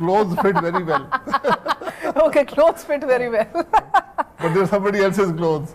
clothes fit very well. Okay, clothes fit very well. But there's somebody else's clothes.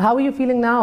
How are you feeling now?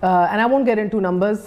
and I won't get into numbers,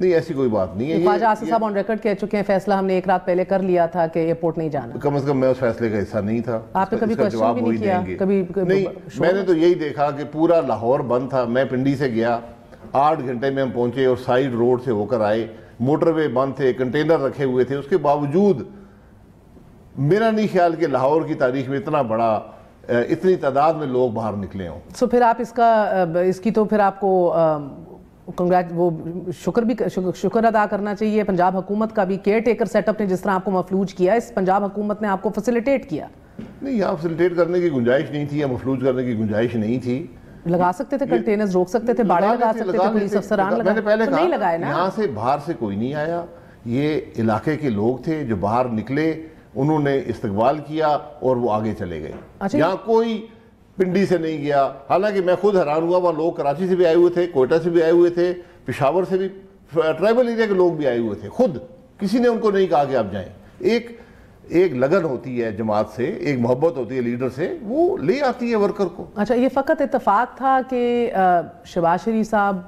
نہیں ایسی کوئی بات نہیں ہے. خواجہ آصف صاحب on record کہہ چکے ہیں فیصلہ ہم نے ایک رات پہلے کر لیا تھا کہ ایئرپورٹ نہیں جانا. کم از کم میں اس فیصلے کا حصہ نہیں تھا. آپ نے کبھی کوشچن بھی نہیں کیا کبھی؟ نہیں, میں نے تو یہی دیکھا کہ پورا لاہور بند تھا. میں پنڈی سے گیا, 8 گھنٹے میں ہم پہنچے اور سائیڈ روڈ سے ہو کر آئے. موٹر وے بند تھے, کنٹینر رکھے ہوئے تھے. اس کے باوجود میرا نہیں خیال کہ لاہور کی تاریخ میں اتنا بڑا اتنی تعداد میں لوگ باہر نکلے ہوں. سو پھر آپ اس کی تو پھر آپ کو وہ شکر ادا کرنا چاہیے پنجاب حکومت کا بھی. کیئر ٹیکر سیٹ اپ نے جس طرح آپ کو مفلوج کیا, اس پنجاب حکومت نے آپ کو فیسیلیٹیٹ کیا. نہیں, یہاں فیسیلیٹیٹ کرنے کی گنجائش نہیں تھی یا مفلوج کرنے کی گنجائش نہیں تھی. لگا سکتے تھے کنٹینرز, روک سکتے تھے, باڑے لگا سکتے تھے, پولیس افسران میں نے پہلے نہیں لگائے نا. یہاں سے باہر سے کوئی نہیں آیا, یہ علاقے کے لوگ تھے جو باہر نکلے, انہوں نے استقبال کیا اور وہ آگے چلے گئے. یہاں کوئی پنڈی سے نہیں گیا. حالانکہ میں خود حیران ہوا, وہاں لوگ کراچی سے بھی آئے ہوئے تھے, کوئٹہ سے بھی آئے ہوئے تھے, پشاور سے بھی, ٹرائبل ایریا کے لوگ بھی آئے ہوئے تھے. خود کسی نے ان کو نہیں کہا کہ آپ جائیں. ایک لگن ہوتی ہے جماعت سے, ایک محبت ہوتی ہے لیڈر سے, وہ لے آتی ہے ورکر کو. اچھا, یہ فقط اتفاق تھا کہ شہباز شریف صاحب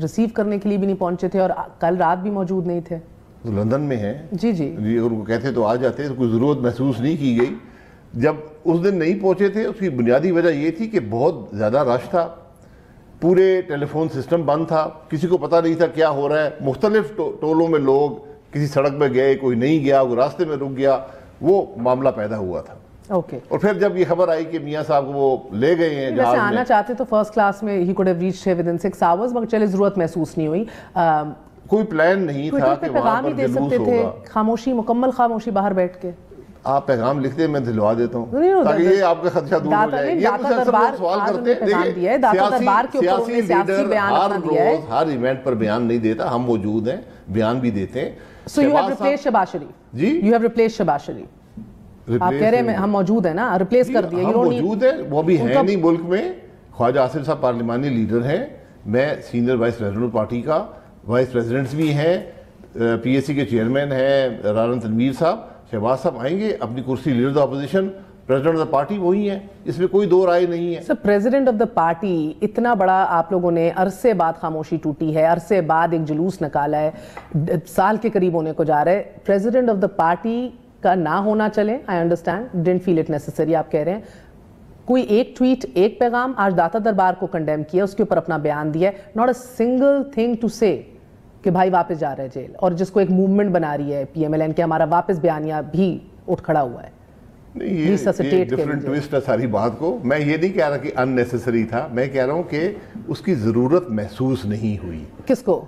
ریسیو کرنے کے لیے بھی نہیں پہنچے تھے اور کل رات بھی موجود نہیں تھے؟ لندن میں ہیں. جی جی, اگر ان کو کہتے تو آ جاتے, کوئی ضرورت محسوس نہیں کی گئی. جب اس دن نہیں پہنچے تھے, اس کی بنیادی وجہ یہ تھی کہ بہت زیادہ رش تھا, پورے ٹیلی فون سسٹم بند تھا, کسی کو پتہ نہیں تھا کیا ہو رہا ہے. مختلف ٹولوں میں لوگ کسی سڑک پہ گئے, کوئی نہیں گیا, کوئی راستے میں رک گیا, وہ معاملہ پیدا ہوا تھا. اوکے. اور پھر جب یہ خبر آئی کہ میاں صاحب کو وہ لے گئے ہیں جہاز میں, آنا چاہتے تو فرسٹ کلاس میں he could have reached with in 6 hours, مگر چلے ضرورت محسوس نہیں ہوئی. کوئی پلان نہیں تھا کہ وہاں پر جلوس ہوگا. خاموشی, مکمل خاموشی باہر بیٹھ کے. آپ پیغام لکھ دیں, میں دلوا دیتا ہوں تاکہ یہ آپ کا خدشہ دور ہو جائے. یہ کچھ اکثر لوگ سوال کرتے ہیں, سیاسی لیڈر ہر روز ہر ایونٹ پر بیان نہیں دیتا. ہم موجود ہیں, بیان بھی دیتے ہیں. So you have replaced Shahbaz Sharif. G, you have replaced Shahbaz شریف. آپ کہہ رہے ہیں ہم موجود ہیں نا, ریپلیس کر دیا. ہم موجود ہیں, وہ بھی ہیں نہیں ملک میں. خواجہ آصف صاحب پارلیمانی لیڈر ہیں, میں سینئر وائس پریزیڈنٹ پارٹی کا, وائس پریزیڈنٹس بھی ہیں, پی ایس سی کے چیئرمین ہیں رانا تنویر صاحب. شہباز صاحب آئیں گے, اپنی کرسی leader of opposition, president of the party وہی ہیں, اس میں کوئی دو رائے نہیں ہے. سر, پریزیڈنٹ آف دا پارٹی, اتنا بڑا آپ لوگوں نے عرصے بعد خاموشی ٹوٹی ہے, عرصے بعد ایک جلوس نکالا ہے, سال کے قریب ہونے کو جا رہا ہے. پریزیڈنٹ آف دا پارٹی کا نہ ہونا چلے, I understand, don't feel it necessary, آپ کہہ رہے ہیں. کوئی ایک ٹویٹ, ایک پیغام آج داتا دربار کو کنڈیم کیا, اس کے اوپر اپنا بیان دیا ہے, not a single thing to say کہ بھائی واپس جا رہے ہیں جیل, اور جس کو ایک موومنٹ بنا رہی ہے پی ایم ایل این کہ ہمارا واپس بیانیہ بھی اٹھ کھڑا ہوا ہے. یہ ڈیفرنٹ ٹویسٹ ہے ساری بات کو. میں یہ نہیں کہہ رہا کہ ان نیسسری تھا, میں کہہ رہا ہوں کہ اس کی ضرورت محسوس نہیں ہوئی. کس کو؟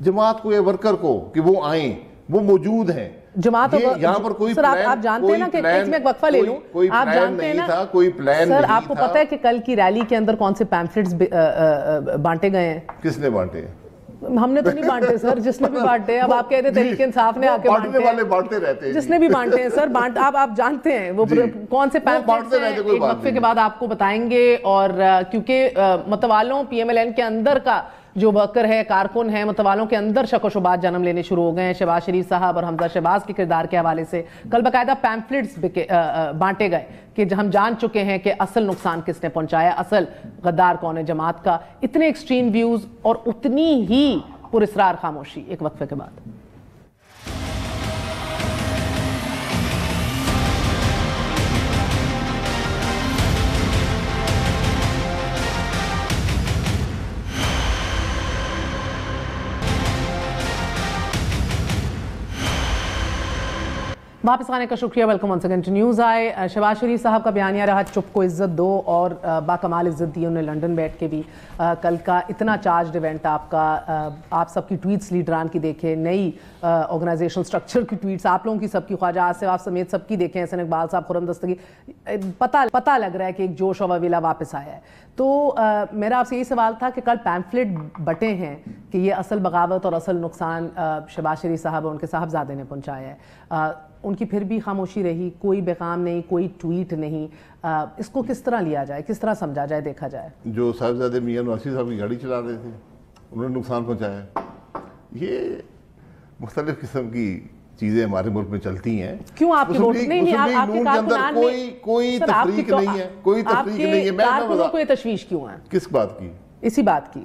جماعت کو یا ورکر کو, کہ وہ آئیں, وہ موجود ہیں. جماعت یہاں پر کوئی سر, آپ جانتے ہیں نا کہ ایک میں ایک وقفہ لے لوں, آپ جانتے ہیں نا, کوئی پلان نہیں تھا. سر, آپ کو پتہ ہے کہ کل کی ریلی کے اندر کون سے پیمفلٹس بانٹے گئے ہیں؟ کس نے بانٹے ہیں؟ ہم نے تو نہیں بانٹے سر, جس نے بھی بانٹے ہیں. اب آپ کہتے ہیں تحریک انصاف نے آ کے بانٹے رہتے ہیں, جس نے بھی بانٹے ہیں سر. آپ جانتے ہیں وہ کون سے پیمفلٹس ہیں, ایک وقفے کے بعد آپ کو بتائیں گے. اور کیونکہ متوالوں پی ایم ایل این کے اندر کا جو ورکر ہے, کارکن ہے, متوالوں کے اندر شک و شبہات جنم لینے شروع ہو گئے ہیں شہباز شریف صاحب اور حمزہ شہباز کے کردار کے حوالے سے. کل باقاعدہ پیمفلٹس بانٹے گئے کہ ہم جان چکے ہیں کہ اصل نقصان کس نے پہنچایا, اصل غدار کون ہے جماعت کا. اتنے ایکسٹریم ویوز اور اتنی ہی پراسرار خاموشی. ایک وقفے کے بعد واپس آنے کا شکریہ. Welcome one second two news آئے. شہباز شریف صاحب کا بیانیہ رہا چپ کو عزت دو, اور باکمال عزت دی انہوں نے لنڈن بیٹھ کے بھی. کل کا اتنا چارجڈ ایونٹ آپ کا, آپ سب کی ٹویٹس لیڈران کی دیکھیں, نئی آرگنائزیشن سٹرکچر کی ٹویٹس آپ لوگوں کی, سب کی, خواجہ آصف آپ سمیت سب کی دیکھیں, حسن اقبال صاحب, خرم دستگی, پتہ لگ رہا ہے کہ ایک جوش و ویلا واپس آیا ہے. تو میرا آپ سے یہی سوال تھا کہ کل پیمفلٹ بٹے ہیں کہ یہ اصل بغاوت اور اصل نقصان شہباز شریف صاحب اور ان کے صاحبزادے نے پہنچایا ہے. ان کی پھر بھی خاموشی رہی, کوئی پیغام نہیں, کوئی ٹویٹ نہیں. اس کو کس طرح لیا جائے, کس طرح سمجھا جائے, دیکھا جائے؟ جو صاحبزادے میاں نواسی صاحب کی گاڑی چلا رہے تھے, انہوں نے نقصان پہنچایا. یہ مختلف قسم کی چیزیں ہمارے ملک میں چلتی ہیں. کیوں آپ کی ووٹ نہیں, آپ کے کارکنان میں کوئی تفریق نہیں ہے, کوئی تفریق نہیں ہے. کارکنوں کو یہ تشویش کیوں ہے؟ کس بات کی؟ اسی بات کی.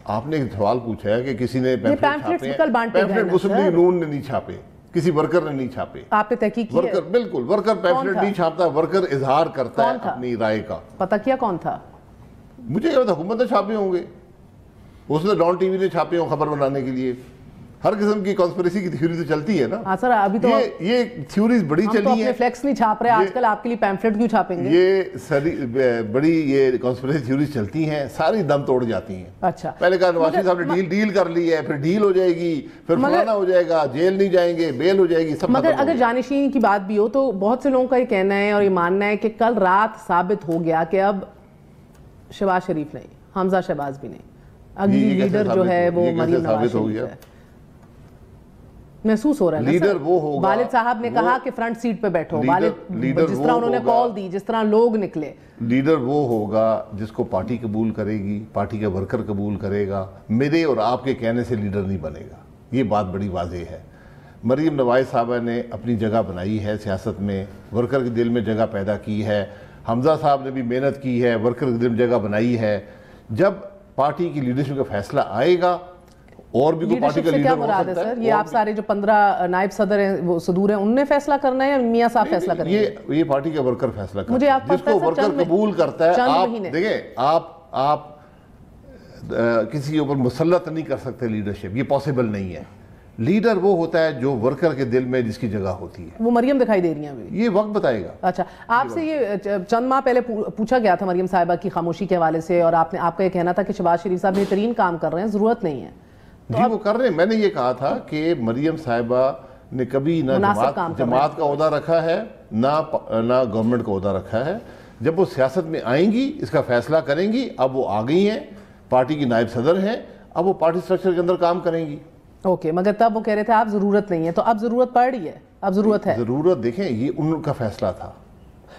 آپ نے ایک سوال پوچھا ہے کہ کسی نے پیمفلیٹ مسلم لیگ نون نے نہیں چھاپے, کسی ورکر نے نہیں چھاپے. آپ نے تحقیق کی؟ ورکر, بالکل ورکر پیمفلیٹ نہیں چھاپتا, ورکر اظہار کرتا ہے اپنی رائے کا. پتہ کیا کون تھا؟ مجھے یہ حکومت نے چھاپے ہوں گے, اس نے ڈان ٹی وی نے چھاپے ہوں خبر بنانے کے لیے. ہر قسم کی کانسپریسی کی تھیوری تو چلتی ہے نا. ہاں سر, ابھی تو یہ تھیوریز بڑی چلی ہیں. ہم تو اپنے فلیکس نہیں چھاپ رہے آج کل, آپ کے لیے پیمفلیٹ کیوں چھاپیں گے؟ یہ بڑی یہ کانسپریسی تھیوریز چلتی ہیں, ساری دم توڑ جاتی ہیں. اچھا, پہلے کہا نواز شریف صاحب نے ڈیل کر لی ہے, پھر ڈیل ہو جائے گی, پھر فلانا ہو جائے گا, جیل نہیں جائیں گے, بیل ہو جائے گی, سب. مگر اگر جانشین کی بات بھی ہو تو بہت سے لوگوں کا یہ کہنا ہے اور یہ ماننا ہے کہ کل رات ثابت ہو گیا کہ اب شہباز شریف نہیں, حمزہ شہباز بھی نہیں, اگلی لیڈر جو ہے وہ مریم نواز شریف ہے. محسوس ہو رہا ہے لیڈر وہ ہوگا, والد صاحب نے کہا کہ فرنٹ سیٹ پہ بیٹھو, جس طرح انہوں نے کال دی, جس طرح لوگ نکلے. لیڈر وہ ہوگا جس کو پارٹی قبول کرے گی, پارٹی کا ورکر قبول کرے گا. میرے اور آپ کے کہنے سے لیڈر نہیں بنے گا, یہ بات بڑی واضح ہے. مریم نواز صاحبہ نے اپنی جگہ بنائی ہے سیاست میں, ورکر کے دل میں جگہ پیدا کی ہے. حمزہ صاحب نے بھی محنت کی ہے, ورکر کے دل میں جگہ بنائی ہے. جب پارٹی کی لیڈرشپ کا فیصلہ آئے گا, اور بھی کوئی پارٹی کا لیڈر ہو سکتا ہے. یہ آپ سارے جو 15 نائب صدر ہیں, وہ صدور ہیں, انہوں نے فیصلہ کرنا ہے یا میاں صاحب فیصلہ کریں گے؟ یہ پارٹی کا ورکر فیصلہ کرتا ہے, جس کو ورکر قبول کرتا ہے. آپ دیکھیں, آپ کسی کے اوپر مسلط نہیں کر سکتے لیڈرشپ, یہ پاسبل نہیں ہے. لیڈر وہ ہوتا ہے جو ورکر کے دل میں جس کی جگہ ہوتی ہے. وہ مریم دکھائی دے رہی ہیں ابھی, یہ وقت بتائے گا. اچھا, آپ سے یہ چند ماہ پہلے پوچھا گیا تھا مریم صاحبہ کی خاموشی کے حوالے سے, اور آپ کا یہ کہنا تھا کہ شہباز شریف صاحب بہترین کام کر رہے ہیں, ضرورت نہیں ہے. جی وہ کر رہے ہیں. میں نے یہ کہا تھا کہ مریم صاحبہ نے کبھی نہ جماعت کا عہدہ رکھا ہے, نہ گورنمنٹ کا عہدہ رکھا ہے. جب وہ سیاست میں آئیں گی, اس کا فیصلہ کریں گی. اب وہ آ گئی ہیں, پارٹی کی نائب صدر ہیں, اب وہ پارٹی سٹرکچر کے اندر کام کریں گی. اوکے, مگر تب وہ کہہ رہے تھے آپ ضرورت نہیں ہے, تو اب ضرورت پڑ رہی ہے, اب ضرورت ہے. ضرورت دیکھیں, یہ ان کا فیصلہ تھا.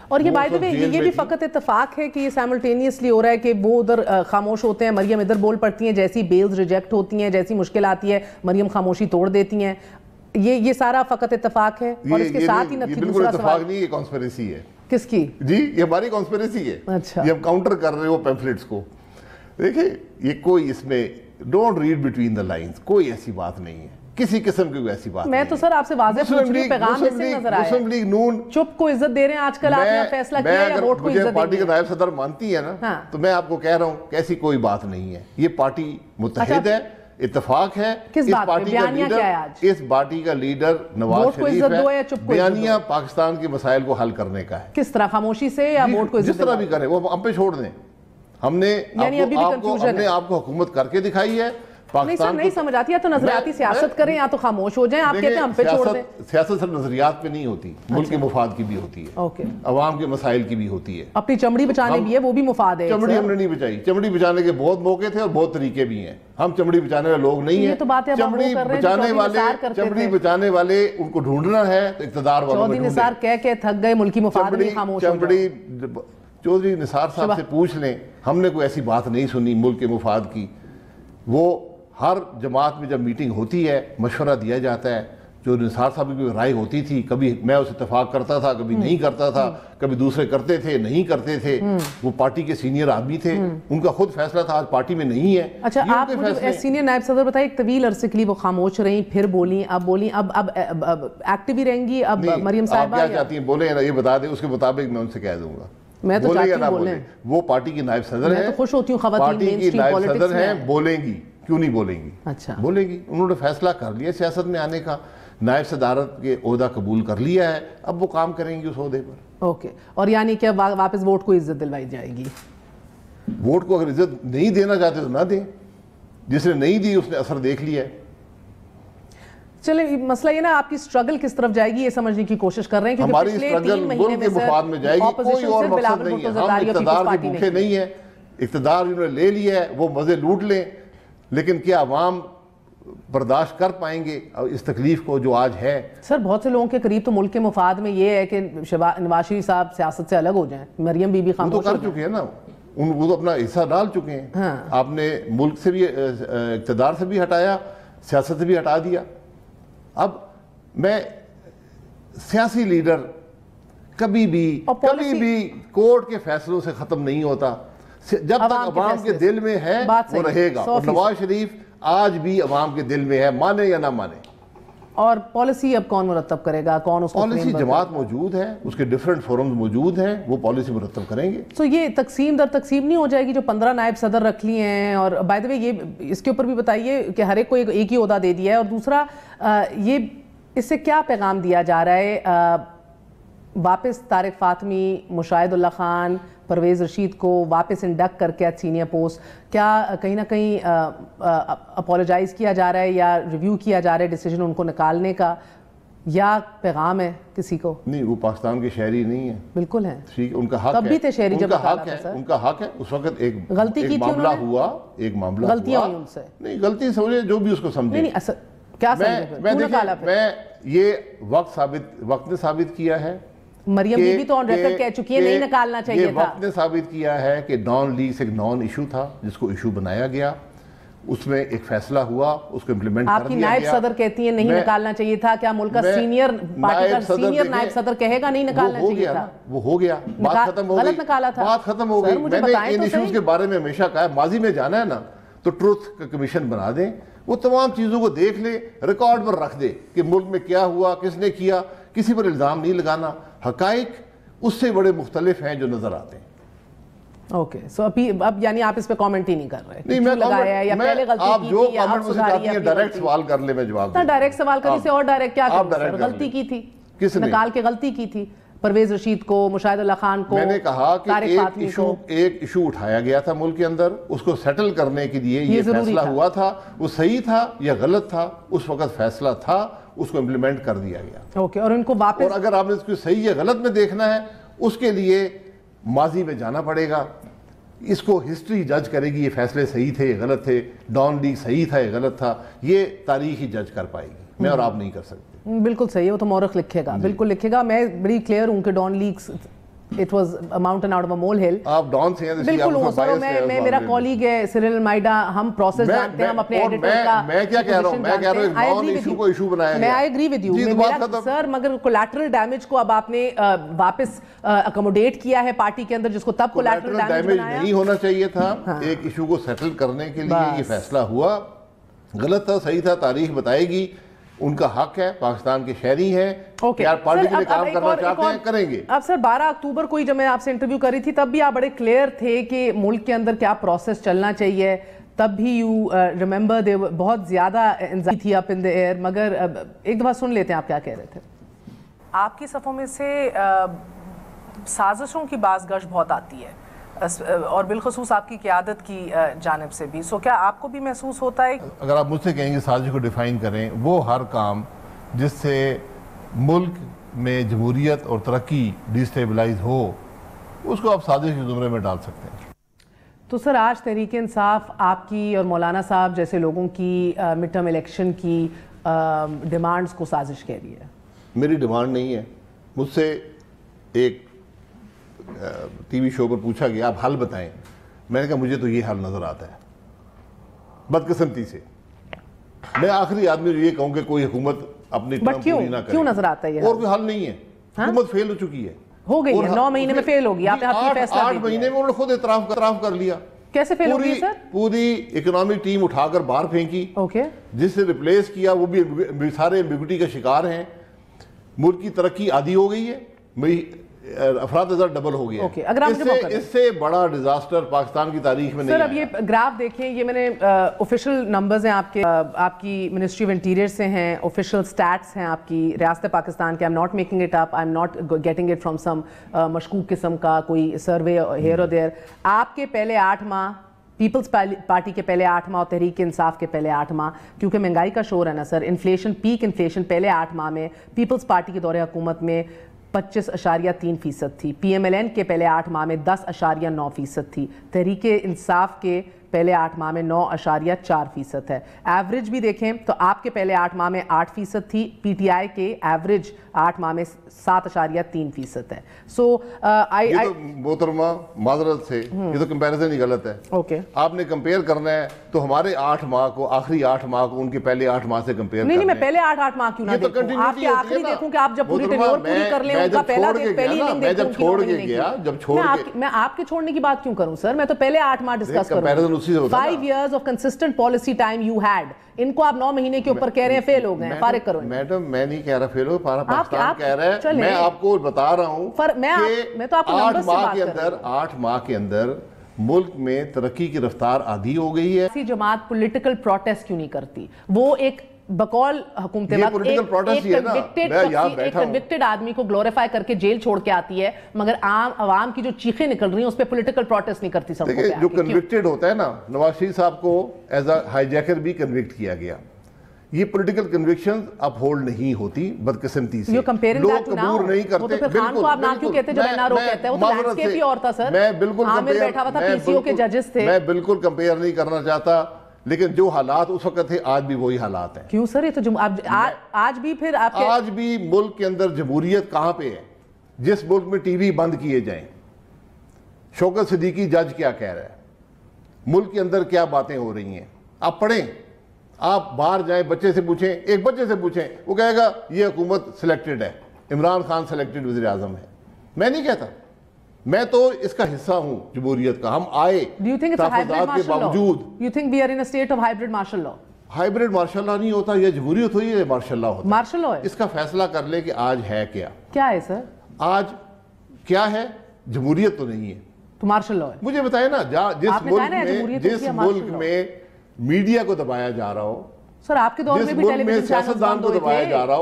اور یہ بائی دی وے یہ بھی فقط اتفاق ہے کہ یہ سائملٹینیسلی ہو رہا ہے کہ وہ ادھر خاموش ہوتے ہیں, مریم ادھر بول پڑتی ہیں, جیسی بیلز ریجیکٹ ہوتی ہیں, جیسی مشکل آتی ہے, مریم خاموشی توڑ دیتی ہیں. یہ سارا فقط اتفاق ہے, اور اس کے ساتھ ہی بالکل اتفاق نہیں, یہ کانسپریسی ہے. کس کی؟ جی یہ ہماری کانسپریسی ہے. اچھا, یہ ہم کاؤنٹر کر رہے ہو پیمفلیٹس کو. دیکھیں, یہ کوئی اس میں don't read between the lines, کوئی ایسی بات نہیں ہے, کسی قسم کی ایسی بات. میں تو سر آپ سے واضح پوچھ رہی ہوں, پیغام میں سے نظر آیا. مسلم لیگ نون چپ کو عزت دے رہے ہیں آج کل, آپ نے فیصلہ کیا یا ووٹ کو عزت دے رہے ہیں؟ پارٹی کا نائب صدر مانتی ہے نا, تو میں آپ کو کہہ رہا ہوں کہ ایسی کوئی بات نہیں ہے. یہ پارٹی متحد ہے, اتفاق ہے. کس بات پہ بیانیہ کیا ہے آج؟ اس پارٹی کا لیڈر نواز شریف ہے. بیانیہ پاکستان کے مسائل کو حل کرنے کا ہے. کس طرح, خاموشی سے یا ووٹ کو عزت؟ جس طرح بھی کریں, وہ ہم پہ چھوڑ دیں. ہم نے آپ کو حکومت کر کے دکھائی ہے. نہیں سر, نہیں سمجھ آتی ہے تو نظریاتی سیاست کریں یا تو خاموش ہو جائیں. آپ کہتے ہیں ہم پہ چھوڑ دیں. سیاست صرف نظریات پہ نہیں ہوتی, ملک کے مفاد کی بھی ہوتی ہے, عوام کے مسائل کی بھی ہوتی ہے. اپنی چمڑی بچانے بھی ہے, وہ بھی مفاد ہے. چمڑی ہم نے نہیں بچائی. چمڑی بچانے کے بہت موقع تھے اور بہت طریقے بھی ہیں. ہم چمڑی بچانے والے لوگ نہیں ہیں. چمڑی بچانے والے ان کو ڈھونڈنا ہے تو اقتدار والوں میں چودھری نثار کہہ تھک گئے, ملکی مفاد میں خاموش ہو چمڑی چودھری نثار صاحب سے پوچھ لیں, ہم نے کوئی ایسی بات نہیں سنی ملک کے مفاد کی. وہ ہر جماعت میں جب میٹنگ ہوتی ہے مشورہ دیا جاتا ہے. جو نثار صاحب کی رائے ہوتی تھی, کبھی میں اس اتفاق کرتا تھا, کبھی نہیں کرتا تھا, کبھی دوسرے کرتے تھے, نہیں کرتے تھے. وہ پارٹی کے سینئر آدمی تھے, ان کا خود فیصلہ تھا, آج پارٹی میں نہیں ہے. اچھا, آپ مجھے سینئر نائب صدر بتائیں, ایک طویل عرصے کے لیے وہ خاموش رہیں, پھر بولیں, اب بولیں, اب ایکٹیو ہی رہیں گی اب مریم صاحبہ؟ آپ کیا چاہتی ہیں بولیں, یہ بتا دیں, اس کے مطابق میں ان سے کہہ دوں گا. میں تو چاہتی ہوں بولیں. وہ پارٹی کی نائب صدر ہیں, میں تو خوش ہوتی ہوں خواتین پارٹی کی نائب صدر ہیں, بولیں گی, کیوں نہیں بولیں گی؟ اچھا بولیں گی. انہوں نے فیصلہ کر لیا سیاست میں آنے کا, نائب صدارت کے عہدہ قبول کر لیا ہے, اب وہ کام کریں گی اس عہدے پر. اوکے, اور یعنی کہ واپس ووٹ کو عزت دلوائی جائے گی؟ ووٹ کو اگر عزت نہیں دینا چاہتے تو نہ دیں, جس نے نہیں دی اس نے اثر دیکھ لیا ہے. چلیں, مسئلہ یہ نا آپ کی سٹرگل کس طرف جائے گی یہ سمجھنے کی کوشش کر رہے ہیں, ہماری سٹرگل ملک کے مفاد میں جائے گی, کوئی اور مقصد نہیں ہے. ہم اقتدار کے بھوکے نہیں ہیں, اقتدار انہوں نے لے لیا ہے, وہ مزے لوٹ لیں, لیکن کیا عوام برداشت کر پائیں گے اس تکلیف کو جو آج ہے؟ سر بہت سے لوگوں کے قریب تو ملک کے مفاد میں یہ ہے کہ نواز شریف صاحب سیاست سے الگ ہو جائیں, مریم بی بی خاموش وہ تو کر چکے ہیں نا, وہ تو اپنا حصہ ڈال چکے ہیں. آپ نے ملک سے بھی, اقتدار سے بھی ہٹایا, سیاست سے بھی ہٹا دیا. اب میں سیاسی لیڈر کبھی بھی کورٹ کے فیصلوں سے ختم نہیں ہوتا. جب تک عوام کے دل میں ہے وہ رہے گا، اور نواز شریف آج بھی عوام کے دل میں ہے، مانے یا نہ مانے۔ اور پالیسی اب کون مرتب کرے گا، کون اس کو پالیسی جماعت موجود ہے، اس کے ڈیفرنٹ فورمز موجود ہیں، وہ پالیسی مرتب کریں گے۔ تو یہ تقسیم در تقسیم نہیں ہو جائے گی جو 15 نائب صدر رکھ لی ہیں؟ اور بائی دی وے یہ اس کے اوپر بھی بتائیے کہ ہر ایک کو ایک ہی عہدہ دے دیا ہے، اور دوسرا یہ اس سے کیا پیغام دیا جا رہا ہے؟ واپس طارق فاطمی، مشاہد اللہ خان، پرویز رشید کو واپس انڈکٹ کر کے سینئر پوسٹ، کیا کہیں نہ کہیں اپولوجائز کیا جا رہا ہے یا ریویو کیا جا رہا ہے ڈیسیجن ان کو نکالنے کا، یا پیغام ہے کسی کو؟ نہیں، وہ پاکستان کے شہری نہیں ہیں۔ بالکل ہیں، ان کا حق ہے، تب بھی تھے شہری جب ان کا حق ہے۔ اس وقت ایک غلطی کی تھی، معاملہ ہوا، ایک معاملہ غلطیاں ہوئی ان سے، نہیں غلطی سمجھے جو بھی اس کو سمجھے، نہیں کیا سمجھے؟ میں یہ وقت نے ثابت کیا ہے، مریم بی بی تو آن ریکارڈ کہہ چکی ہے نہیں نکالنا چاہیے تھا۔ یہ وقت نے ثابت کیا ہے کہ نان لیگز ایک نان ایشو تھا جس کو ایشو بنایا گیا، اس میں ایک فیصلہ ہوا، اس کو امپلیمنٹ کر دیا گیا۔ آپ کی نائب صدر کہتی ہیں نہیں نکالنا چاہیے تھا، کیا ملک کا سینئر پارٹی کا سینئر نائب صدر کہے گا نہیں نکالنا چاہیے تھا؟ وہ ہو گیا، بات ختم ہو گئی، غلط نکالا تھا، بات ختم ہو گئی۔ میں نے ان ایشوز کے بارے میں ہمیشہ کہا ہے، ماضی میں جانا ہے نا تو ٹروتھ کا کمیشن بنا دیں، وہ تمام چیزوں کو دیکھ لے، ریکارڈ پر رکھ دے کہ ملک میں کیا ہوا، کس نے کیا، کسی پر الزام نہیں لگانا، حقائق اس سے بڑے مختلف ہیں جو نظر آتے ہیں۔ اوکے، سو اب یعنی آپ اس پہ کامنٹ ہی نہیں کر رہے؟ نہیں، آپ جو کامنٹ مجھے کرتی ہیں ڈائریکٹ سوال کر لیں، میں جواب دوں۔ ڈائریکٹ سوال کرنے سے اور ڈائریکٹ کیا کریں؟ غلطی کی تھی، نکال کے غلطی کی تھی پرویز رشید کو، مشاہد اللہ خان کو۔ میں نے کہا کہ ایک ایشو اٹھایا گیا تھا ملک کے اندر، اس کو سیٹل کرنے کے لیے یہ فیصلہ ہوا تھا، وہ صحیح تھا یا غلط تھا، اس وقت فیصلہ تھا، اس کو امپلیمنٹ کر دیا گیا۔ اوکے، اور ان کو واپس، اور اگر آپ نے اس کو صحیح یا غلط میں دیکھنا ہے، اس کے لیے ماضی میں جانا پڑے گا، اس کو ہسٹری جج کرے گی، یہ فیصلے صحیح تھے یا غلط تھے، ڈان لیگ صحیح تھا یا غلط تھا، یہ تاریخ ہی جج کر پائے گی، میں اور آپ نہیں کر سکتے۔ بالکل صحیح ہے، وہ تو مورخ لکھے گا، بالکل لکھے گا۔ میں بڑی کلیئر ہوں کہ Dawn leaks it was a mountain out of a molehill۔ آپ ڈان سے ہیں، بالکل ہوں سر، میں میرا کولیگ ہے سیرل المیڈا، ہم پروسیس جانتے ہیں، ہم اپنے ایڈیٹر کا۔ میں کیا کہہ رہا ہوں، میں کہہ رہا ہوں ڈان ایشو کو ایشو بنایا گیا۔ میں I agree with you sir, مگر کولیٹرل ڈیمیج کو اب آپ نے واپس اکوموڈیٹ کیا ہے پارٹی کے اندر، جس کو تب کولیٹرل ڈیمیج نہیں ہونا چاہیے تھا۔ ایک ایشو کو سیٹل کرنے کے لیے یہ فیصلہ ہوا، غلط تھا صحیح تھا تاریخ بتائے گی، ان کا حق ہے، پاکستان کے شہری ہیں، یار پارٹی کے لیے کام کرنا چاہتے ہیں کریں گے۔ اب سر 12 اکتوبر کو جب میں آپ سے انٹرویو کر رہی تھی تب بھی آپ بڑے کلیئر تھے کہ ملک کے اندر کیا پروسیس چلنا چاہیے، تب بھی یو ریممبر بہت زیادہ انزائٹی تھی اپ ان دی ایئر، مگر ایک دفعہ سن لیتے ہیں آپ کیا کہہ رہے تھے۔ آپ کی صفوں میں سے سازشوں کی باز گشت بہت آتی ہے، اور بالخصوص آپ کی قیادت کی جانب سے بھی، سو کیا آپ کو بھی محسوس ہوتا ہے؟ اگر آپ مجھ سے کہیں گے سازش کو ڈیفائن کریں، وہ ہر کام جس سے ملک میں جمہوریت اور ترقی ڈیسٹیبلائز ہو، اس کو آپ سازش کے زمرے میں ڈال سکتے ہیں۔ تو سر آج تحریک انصاف آپ کی اور مولانا صاحب جیسے لوگوں کی مڈ ٹرم الیکشن کی ڈیمانڈز کو سازش کہہ رہی ہے؟ میری ڈیمانڈ نہیں ہے، مجھ سے ایک ٹی وی شو پر پوچھا گیا آپ حل بتائیں، میں نے کہا مجھے تو یہ حل نظر آتا ہے بدقسمتی سے۔ میں آخری آدمی جو یہ کہوں کہ کوئی حکومت اپنی ٹرم پوری نہ کرے، کیوں نظر آتا ہے؟ اور کوئی حل نہیں ہے، حکومت فیل ہو چکی ہے، ہو گئی ہے، 9 مہینے میں فیل ہوگی، آپ نے حتمی فیصلہ 8 مہینے میں انہوں نے خود اعتراف کر لیا۔ کیسے فیل ہوگی سر؟ پوری اکنامک ٹیم اٹھا کر باہر پھینکی، جس سے ریپلیس کیا وہ بھی سارے ایمبیگوٹی کا شکار ہیں، ملک کی ترقی آدھی ہو گئی ہے، افراد ازر ڈبل ہو گیا۔ اس سے بڑا ڈیزاسٹر پاکستان کی تاریخ میں نہیں ہے۔ سر اب یہ گراف دیکھیں، یہ میں نے آفیشل نمبرز ہیں آپ کی منسٹری آف انٹیریئر سے ہیں، آفیشل سٹیٹس ہیں آپ کی ریاست پاکستان کے۔ I am not making it up, I am not getting it from some مشکوک قسم کا کوئی سروے ہیئر اور دیئر۔ آپ کے پہلے 8 ماہ، پیپلز پارٹی کے پہلے 8 ماہ اور تحریک انصاف کے پہلے 8 ماہ، کیونکہ مہنگائی کا شور ہے نا سر، انفلیشن، پیک انفلیشن پہلے 8 ماہ میں پیپلز پارٹی کے دور حکومت میں 25.3% تھی، پی ایم ایل این کے پہلے 8 ماہ میں 10.9% تھی، تحریک انصاف کے پہلے 8 ماہ میں 9.4% ہے. ایوریج بھی دیکھیں تو آپ کے پہلے 8 ماہ میں 8% تھی, پی ٹی آئی کے ایوریج 8 ماہ میں 7.3% ہے. سو محترمہ معذرت سے یہ تو کمپیریزن ہی غلط ہے. اوکے, آپ نے کمپیئر کرنا ہے تو ہمارے 8 ماہ کو, آخری 8 ماہ کو ان کے پہلے 8 ماہ سے کمپیئر کرنا ہے. نہیں, میں پہلے 8 ماہ کیوں نہ دیکھوں, آپ کے آخری دیکھوں کہ آپ جب پوری ٹینیور پوری کر لیں, ان کا پہلا دن پہلی اننگ دیکھوں. جب چھوڑ کے گیا, میں آپ کے چھوڑنے کی بات کیوں کروں سر, میں تو پہلے 8 ماہ ڈسکس کروں. 5 years of consistent policy time you had. ان کو آپ 9 مہینے کے اوپر کہہ رہے ہیں فیل ہو گئے ہیں, فارغ کرو. میڈم میں نہیں کہہ رہا فیل ہو, پاکستان کہہ رہا ہے. میں آپ کو بتا رہا ہوں میں تو آپ کو نمبر سے بات کر رہا ہوں. 8 ماہ کے اندر ملک میں ترقی کی رفتار آدھی ہو گئی ہے. ایسی جماعت پولیٹیکل پروٹیسٹ کیوں نہیں کرتی؟ وہ ایک بقول حکومت وقت ایک کنوکٹڈ آدمی کو گلوریفائی کر کے جیل چھوڑ کے آتی ہے, مگر عوام کی جو چیخیں نکل رہی ہیں اس پہ پولیٹیکل پروٹیسٹ نہیں کرتی. سب جو کنوکٹڈ ہوتا ہے نا, نواز شریف صاحب کو ایز اے ہائی جیکر بھی کنوکٹ کیا گیا. یہ پولیٹیکل کنوکشن اپ ہولڈ نہیں ہوتی بدقسمتی سے. لوگ قبول نہیں کرتے. میں بالکل کمپیئر نہیں کرنا چاہتا, لیکن جو حالات اس وقت تھے آج بھی وہی حالات ہیں. کیوں سر, یہ تو آج بھی پھر آج بھی ملک کے اندر جمہوریت کہاں پہ ہے؟ جس ملک میں ٹی وی بند کیے جائیں. شوکت صدیقی جج کیا کہہ رہا ہے, ملک کے اندر کیا باتیں ہو رہی ہیں, آپ پڑھیں. آپ باہر جائیں, بچے سے پوچھیں, ایک بچے سے پوچھیں, وہ کہے گا یہ حکومت سلیکٹڈ ہے, عمران خان سلیکٹڈ وزیر اعظم ہے. میں نہیں کہتا, میں تو اس کا حصہ ہوں جمہوریت کا. ہم آئے تحفظات کے باوجود. You think we are in a state of hybrid martial law? Hybrid martial law نہیں ہوتا, یہ جمہوریت ہوئی ہے, مارشل لا ہوتا. مارشل لا ہے. اس کا فیصلہ کر لے کہ آج ہے کیا. کیا ہے سر؟ آج کیا ہے؟ جمہوریت تو نہیں ہے تو مارشل لا ہے. مجھے بتائیں نا, جس ملک میں میڈیا کو دبایا جا رہا ہو. سر آپ کے دور میں بھی ٹیلی ویژن چینلز بند ہوئے تھے.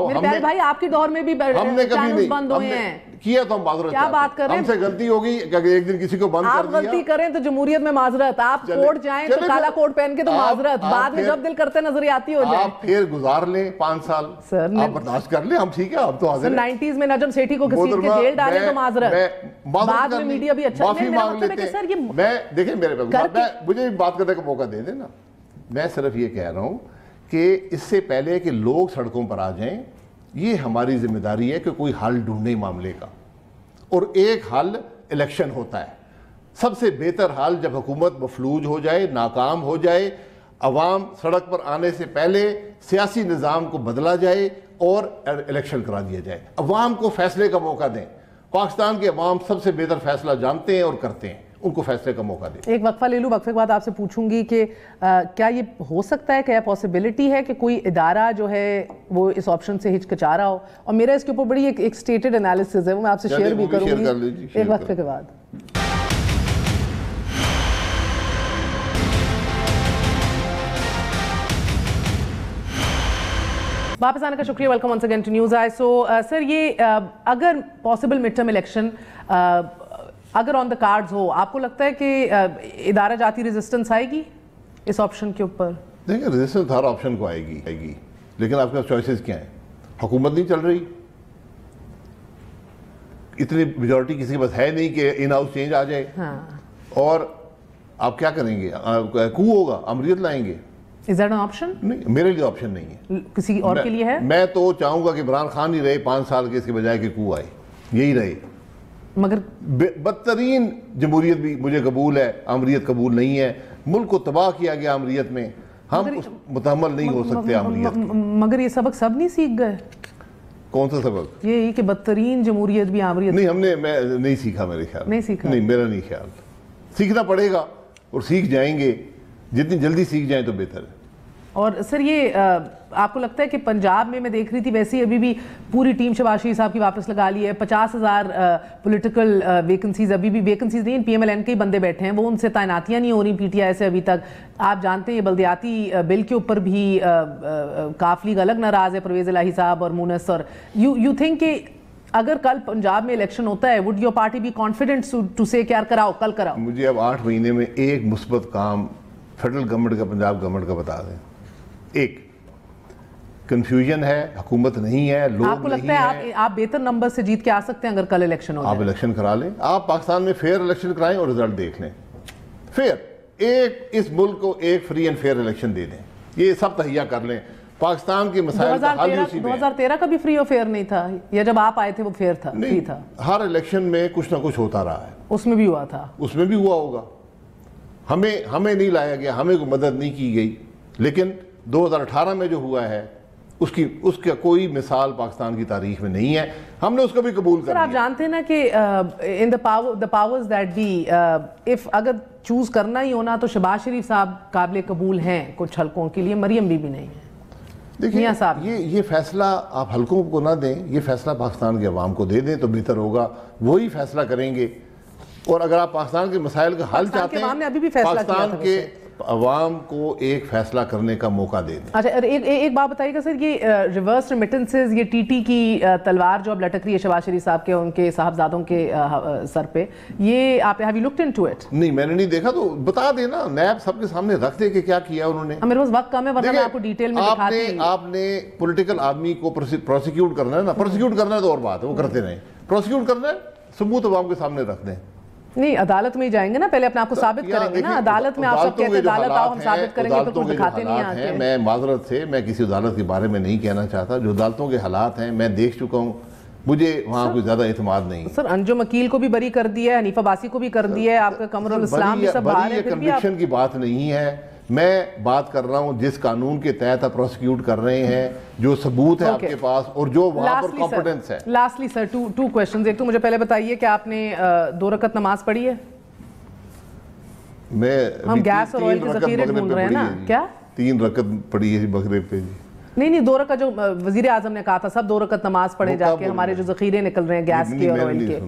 میرے پیارے بھائی, آپ کے دور میں بھی چینلز بند ہوئے ہیں. کیا تو ہم معذرت کیا بات کر رہے ہیں, ہم سے غلطی ہوگی کہ ایک دن کسی کو بند کر دیا. آپ غلطی کریں تو جمہوریت میں معذرت, آپ کوٹ جائیں تو کالا کوٹ پہن کے تو معذرت, بعد میں جب دل کرتے نظریاتی ہو جائیں. آپ پھر گزار لیں 5 سال, آپ برداشت کر لیں, ہم ٹھیک ہے, آپ تو حاضر ہیں. 90s میں نجم سیٹھی کو گھسیٹ کے جیل ڈالیں تو معذرت, بعد میں میڈیا بھی اچھا. معافی مانگ لیتے ہیں. میں دیکھیں میرے پاس مجھے بھی بات کرنے کا موقع دے دیں نا. میں صرف یہ کہہ رہا ہوں کہ اس سے پہلے کہ لوگ سڑکوں پر آ جائیں, یہ ہماری ذمہ داری ہے کہ کوئی حل ڈھونڈے معاملے کا, اور ایک حل الیکشن ہوتا ہے. سب سے بہتر حل جب حکومت مفلوج ہو جائے, ناکام ہو جائے, عوام سڑک پر آنے سے پہلے سیاسی نظام کو بدلا جائے اور الیکشن کرا دیا جائے. عوام کو فیصلے کا موقع دیں. پاکستان کے عوام سب سے بہتر فیصلہ جانتے ہیں اور کرتے ہیں, ان کو فیصلے کا موقع دیں. ایک وقفہ لے لوں, وقفے کے بعد آپ سے پوچھوں گی کہ کیا یہ ہو سکتا ہے, کیا پاسبلٹی ہے کہ کوئی ادارہ جو ہے وہ اس آپشن سے ہچکچا رہا ہو؟ اور میرا اس کے اوپر بڑی ایک سٹیٹڈ انالیسس ہے, وہ میں آپ سے شیئر بھی کروں گی ایک وقفے کے بعد. واپس آنے کا شکریہ, welcome once again to News Eye. So sir, یہ اگر پاسبل مڈ ٹرم الیکشن اگر آن دا کارڈز ہو, آپ کو لگتا ہے کہ ادارہ جاتی ریزسٹنس آئے گی اس آپشن کے اوپر؟ دیکھیں, ریزسٹنس ہر آپشن کو آئے گی, لیکن آپ کے پاس چوائسز کیا ہیں؟ حکومت نہیں چل رہی, اتنی میجورٹی کسی کے پاس ہے نہیں کہ ان ہاؤس چینج آ جائے. اور آپ کیا کریں گے؟ کو ہوگا, امریت لائیں گے. Is that an option? نہیں, میرے لیے آپشن نہیں ہے. کسی اور کے لیے ہے؟ میں تو چاہوں گا کہ عمران خان ہی رہے 5 سال کے, اس کے بجائے کہ کو آئے, یہی رہے. مگر بدترین جمہوریت بھی مجھے قبول ہے, امریت قبول نہیں ہے. ملک کو تباہ کیا گیا امریت میں, ہم متحمل نہیں ہو سکتے امریت. مگر یہ سبق سب نہیں سیکھ گئے؟ کون سا سبق؟ یہی کہ بدترین جمہوریت بھی امریت نہیں, میں نہیں سیکھا, میرے خیال نہیں سیکھا. نہیں, میرا نہیں خیال. سیکھنا پڑے گا اور سیکھ جائیں گے, جتنی جلدی سیکھ جائیں تو بہتر ہے. اور سر, یہ آپ کو لگتا ہے کہ پنجاب میں دیکھ رہی تھی ویسے ابھی بھی پوری ٹیم شہباز شریف صاحب کی واپس لگا لی ہے, 50,000 پولیٹیکل ویکنسیز, ابھی بھی ویکنسیز نہیں, پی ایم ایل این کے ہی بندے بیٹھے ہیں, وہ ان سے تعیناتیاں نہیں ہو رہی پی ٹی آئی سے ابھی تک. آپ جانتے ہیں یہ بلدیاتی بل کے اوپر بھی کاف لیگ الگ ناراض ہے, پرویز الہی صاحب اور مونس. اور یو تھنک کہ اگر کل پنجاب میں الیکشن ہوتا ہے, would your party be confident to say کہ یار کراؤ, کل کراؤ؟ مجھے اب 8 مہینے میں ایک مثبت کام فیڈرل گورنمنٹ کا, پنجاب گورنمنٹ کا بتا دیں. ایک کنفیوژن ہے, حکومت نہیں ہے, لوگ نہیں ہیں. آپ کو لگتا ہے آپ بہتر نمبر سے جیت کے آ سکتے ہیں اگر کل الیکشن ہو جائے؟ آپ الیکشن کرا لیں, آپ پاکستان میں فیئر الیکشن کرائیں اور رزلٹ دیکھ لیں. فیئر ایک اس ملک کو ایک فری اینڈ فیئر الیکشن دے دیں, یہ سب تہیا کر لیں. پاکستان کے مسائل کا حل اسی میں ہے. 2013 کا بھی فری اور فیئر نہیں تھا, یا جب آپ آئے تھے وہ فیئر تھا؟ نہیں تھا. ہر الیکشن میں کچھ نہ کچھ ہوتا رہا ہے. اس میں بھی ہوا تھا, اس میں بھی ہوا ہوگا. ہمیں نہیں لایا گیا, ہمیں کوئی مدد نہیں کی گئی, لیکن 2018 میں جو ہوا ہے اس کا کوئی مثال پاکستان کی تاریخ میں نہیں ہے. ہم نے اس کو بھی قبول کر لیا. آپ جانتے ہیں نا کہ in the powers that be, if اگر چوز کرنا ہی ہونا تو شہباز شریف صاحب قابل قبول ہیں کچھ حلقوں کے لیے, مریم بی بھی نہیں ہے. دیکھیں یہ فیصلہ آپ حلقوں کو نہ دیں, یہ فیصلہ پاکستان کے عوام کو دے دیں تو بہتر ہوگا. وہی فیصلہ کریں گے. اور اگر آپ پاکستان کے مسائل کا حل چاہتے ہیں, پاکستان کے عوام کو ایک فیصلہ کرنے کا موقع دے دیں. اچھا ایک بات بتائیے گا سر, یہ ریورس ریمیٹنسز, یہ ٹی ٹی کی تلوار جو اب لٹک رہی ہے شہباز شریف صاحب کے ان کے صاحبزادوں کے سر پہ, یہ آپ have you looked into it? نہیں, میں نے نہیں دیکھا. تو بتا دیں نا, نیب سب کے سامنے رکھ دے کہ کیا کیا انہوں نے. میرے پاس وقت کم ہے ورنہ میں آپ کو ڈیٹیل میں دکھاتی. آپ نے پولیٹیکل آدمی کو پروسیکیوٹ کرنا ہے نا, پروسیکیوٹ کرنا ہے تو اور بات ہے, وہ کرتے رہیں. پروسیکیوٹ کرنا ہے, ثبوت عوام کے سامنے رکھ دیں. نہیں, عدالت میں ہی جائیں گے نا, پہلے اپنے آپ کو ثابت کریں گے نا. عدالت میں آپ سب کہتے ہیں عدالت آؤ ہم ثابت کریں گے, تو کچھ دکھاتے نہیں آتے. میں معذرت سے میں کسی عدالت کے بارے میں نہیں کہنا چاہتا. جو عدالتوں کے حالات ہیں میں دیکھ چکا ہوں, مجھے وہاں کوئی زیادہ اعتماد نہیں. سر انجم وکیل کو بھی بری کر دیا ہے, حنیفہ باسی کو بھی کر دیا ہے, آپ کا قمر الاسلام بھی سب باہر ہے. کنوکشن کی بات نہیں ہے, میں بات کر رہا ہوں جس قانون کے تحت آپ پروسیکیوٹ کر رہے ہیں, جو ثبوت ہے آپ کے پاس اور جو وہاں پر کمپیٹنس ہے. Lastly sir two questions. ایک تو مجھے پہلے بتائیے کہ آپ نے 2 رکعت نماز پڑھی ہے؟ ہم گیس اور آئل کے ذخیرے ڈھونڈ رہے ہیں نا. کیا 3 رکعت پڑھی ہے بغرے پہ؟ نہیں 2 رکعت جو وزیر اعظم نے کہا تھا سب 2 رکعت نماز پڑھے جا کے, ہمارے جو ذخیرے نکل رہے ہیں گیس کے اور آئل کے.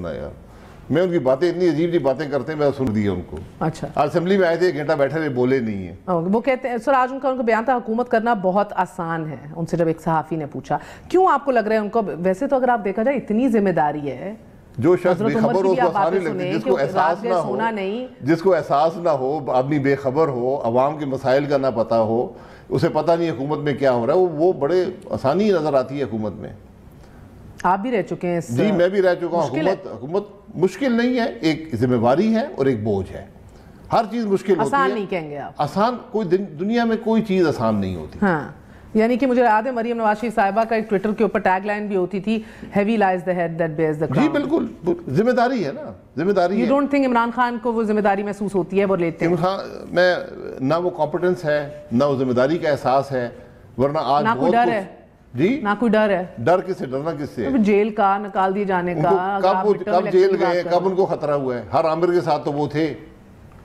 میں ان کی باتیں اتنی عجیب سی باتیں کرتے ہیں, میں سن دی ان کو. اچھا, اسمبلی میں آئے تھے, 1 گھنٹہ بیٹھے تھے, بولے نہیں ہیں. وہ کہتے ہیں سر آج ان کا بیان تھا حکومت کرنا بہت آسان ہے. ان سے جب ایک صحافی نے پوچھا کیوں آپ کو لگ رہا ہے ان کو, ویسے تو اگر آپ دیکھا جائے اتنی ذمہ داری ہے, جو شخص بے خبر ہو اس کو آسانی لگتی, جس کو احساس نہ ہو, آدمی بے خبر ہو, عوام کے مسائل کا نہ پتہ ہو, اسے پتہ نہیں حکومت میں کیا ہو رہا ہے, وہ بڑے آسانی نظر آتی ہے حکومت میں. آپ بھی رہ چکے ہیں. جی میں بھی رہ چکا ہوں. حکومت مشکل نہیں ہے, ایک ذمہ داری ہے اور ایک بوجھ ہے. ہر چیز مشکل ہوتی ہے, آسان نہیں کہیں گے آپ. آسان کوئی دنیا میں کوئی چیز آسان نہیں ہوتی. ہاں, یعنی کہ مجھے یاد ہے مریم نواز شریف صاحبہ کا ایک ٹویٹر کے اوپر ٹیگ لائن بھی ہوتی تھی, heavy لائز the head that bears the crown. جی بالکل, ذمہ داری ہے نا, ذمہ داری ہے. You don't think Imran Khan کو وہ ذمہ داری محسوس ہوتی ہے, وہ لیتے ہیں؟ میں نہ وہ کمپیٹنس ہے, نہ وہ ذمہ داری کا احساس ہے, ورنہ آج نہ کوئی ڈر ہے. جی نہ کوئی ڈر ہے. ڈر کس سے, ڈرنا کس سے؟ جیل کا, نکال دیے جانے کا. کب جیل گئے, کب ان کو خطرہ ہوا ہے؟ ہر عامر کے ساتھ تو وہ تھے.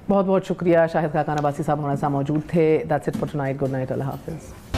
بہت بہت شکریہ. شاہد خاقان عباسی صاحب ہمارے ساتھ موجود تھے. That's it for tonight. Good night. اللہ حافظ.